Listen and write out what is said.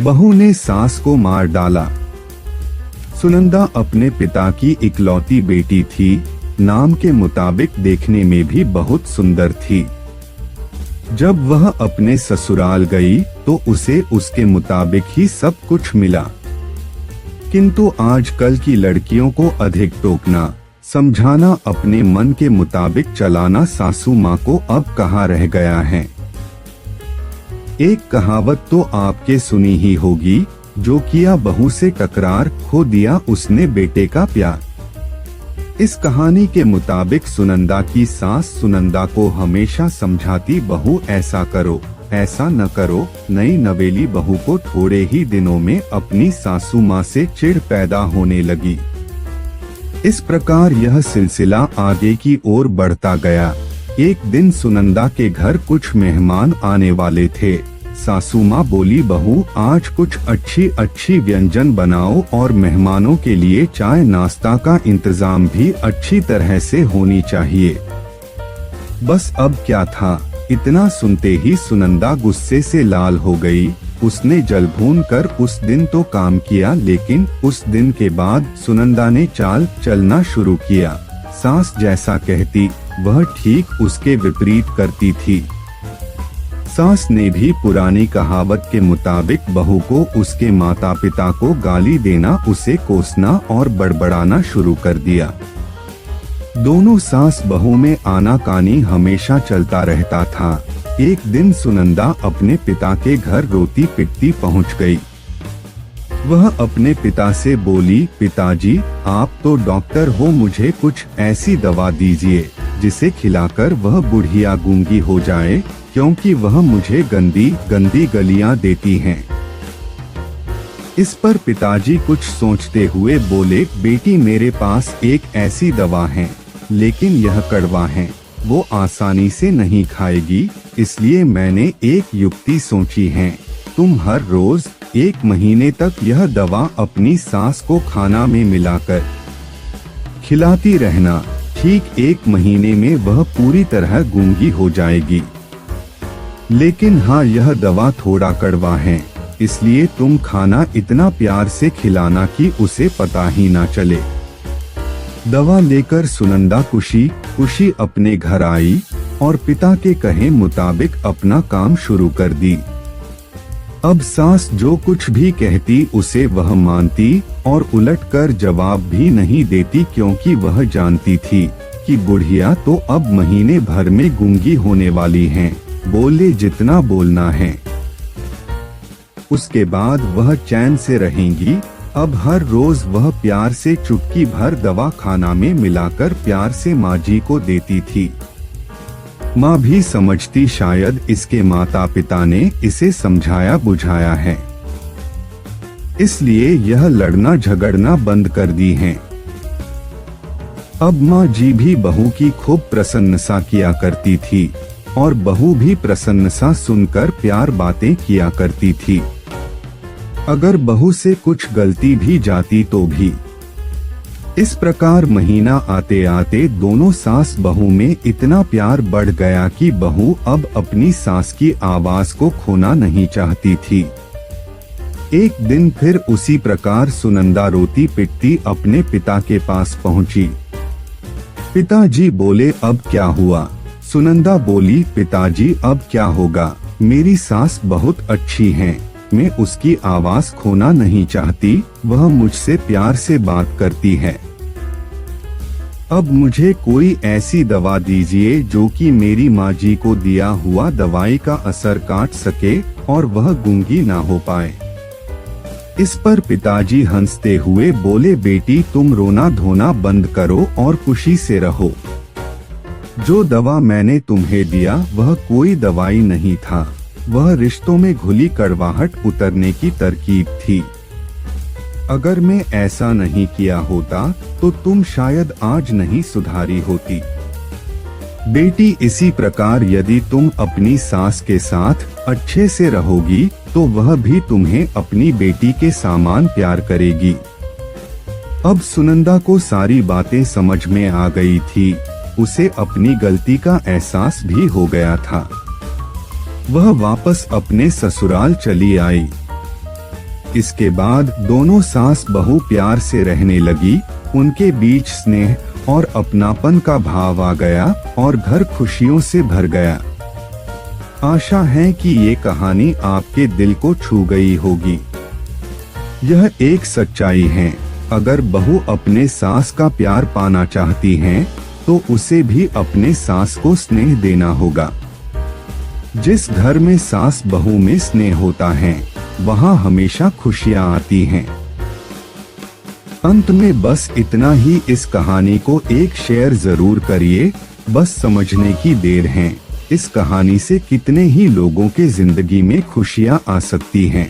बहू ने सास को मार डाला। सुनंदा अपने पिता की इकलौती बेटी थी। नाम के मुताबिक देखने में भी बहुत सुंदर थी। जब वह अपने ससुराल गई तो उसे उसके मुताबिक ही सब कुछ मिला। किंतु आजकल की लड़कियों को अधिक टोकना, समझाना, अपने मन के मुताबिक चलाना सासू माँ को अब कहाँ रह गया है। एक कहावत तो आपके सुनी ही होगी, जो किया बहू से टकरार, खो दिया उसने बेटे का प्यार। इस कहानी के मुताबिक सुनंदा की सास सुनंदा को हमेशा समझाती, बहू ऐसा करो, ऐसा न करो। नई नवेली बहू को थोड़े ही दिनों में अपनी सासू माँ से चिढ़ पैदा होने लगी। इस प्रकार यह सिलसिला आगे की ओर बढ़ता गया। एक दिन सुनंदा के घर कुछ मेहमान आने वाले थे। सासू माँ बोली, बहू आज कुछ अच्छी अच्छी व्यंजन बनाओ और मेहमानों के लिए चाय नाश्ता का इंतजाम भी अच्छी तरह से होनी चाहिए। बस अब क्या था, इतना सुनते ही सुनंदा गुस्से से लाल हो गई। उसने जल भून कर उस दिन तो काम किया, लेकिन उस दिन के बाद सुनंदा ने चाल चलना शुरू किया। सास जैसा कहती वह ठीक उसके विपरीत करती थी। सास ने भी पुरानी कहावत के मुताबिक बहू को उसके माता पिता को गाली देना, उसे कोसना और बड़बड़ाना शुरू कर दिया। दोनों सास बहू में आनाकानी हमेशा चलता रहता था। एक दिन सुनंदा अपने पिता के घर रोती पिटती पहुंच गई। वह अपने पिता से बोली, पिताजी आप तो डॉक्टर हो, मुझे कुछ ऐसी दवा दीजिए जिसे खिलाकर वह बुढ़िया गूंगी हो जाए, क्योंकि वह मुझे गंदी गंदी गलियां देती हैं। इस पर पिताजी कुछ सोचते हुए बोले, बेटी मेरे पास एक ऐसी दवा है, लेकिन यह कड़वा है, वो आसानी से नहीं खाएगी, इसलिए मैंने एक युक्ति सोची है। तुम हर रोज 1 महीने तक यह दवा अपनी सास को खाना में मिलाकर खिलाती रहना। ठीक 1 महीने में वह पूरी तरह गूंगी हो जाएगी। लेकिन हाँ, यह दवा थोड़ा कड़वा है, इसलिए तुम खाना इतना प्यार से खिलाना कि उसे पता ही ना चले। दवा लेकर सुनंदा खुशी खुशी अपने घर आई और पिता के कहे मुताबिक अपना काम शुरू कर दी। अब सास जो कुछ भी कहती उसे वह मानती और उलटकर जवाब भी नहीं देती, क्योंकि वह जानती थी कि बुढ़िया तो अब महीने भर में गूंगी होने वाली हैं, बोले जितना बोलना है। उसके बाद वह चैन से रहेंगी। अब हर रोज वह प्यार से चुटकी भर दवा खाना में मिलाकर प्यार से माँ जी को देती थी। माँ भी समझती शायद इसके माता पिता ने इसे समझाया बुझाया है, इसलिए यह लड़ना झगड़ना बंद कर दी हैं। अब माँ जी भी बहू की खूब प्रशंसा किया करती थी और बहू भी प्रशंसा सुनकर प्यार बातें किया करती थी। अगर बहू से कुछ गलती भी जाती तो भी। इस प्रकार महीना आते आते दोनों सास बहू में इतना प्यार बढ़ गया कि बहू अब अपनी सास की आवाज को खोना नहीं चाहती थी। एक दिन फिर उसी प्रकार सुनंदा रोती पिटती अपने पिता के पास पहुंची। पिताजी बोले, अब क्या हुआ? सुनंदा बोली, पिताजी अब क्या होगा, मेरी सास बहुत अच्छी है, मैं उसकी आवाज खोना नहीं चाहती, वह मुझसे प्यार से बात करती है। अब मुझे कोई ऐसी दवा दीजिए जो कि मेरी माँ जी को दिया हुआ दवाई का असर काट सके और वह गूंगी ना हो पाए। इस पर पिताजी हंसते हुए बोले, बेटी तुम रोना धोना बंद करो और खुशी से रहो। जो दवा मैंने तुम्हें दिया वह कोई दवाई नहीं था, वह रिश्तों में घुली कड़वाहट उतरने की तरकीब थी। अगर मैं ऐसा नहीं किया होता तो तुम शायद आज नहीं सुधारी होती। बेटी इसी प्रकार यदि तुम अपनी सास के साथ अच्छे से रहोगी तो वह भी तुम्हें अपनी बेटी के समान प्यार करेगी। अब सुनंदा को सारी बातें समझ में आ गई थी, उसे अपनी गलती का एहसास भी हो गया था। वह वापस अपने ससुराल चली आई। इसके बाद दोनों सास बहू प्यार से रहने लगी। उनके बीच स्नेह और अपनापन का भाव आ गया और घर खुशियों से भर गया। आशा है कि ये कहानी आपके दिल को छू गई होगी। यह एक सच्चाई है, अगर बहू अपने सास का प्यार पाना चाहती है तो उसे भी अपने सास को स्नेह देना होगा। जिस घर में सास बहू में स्नेह होता है वहाँ हमेशा खुशियाँ आती हैं। अंत में बस इतना ही, इस कहानी को एक शेयर जरूर करिए, बस समझने की देर है। इस कहानी से कितने ही लोगों के जिंदगी में खुशियाँ आ सकती हैं।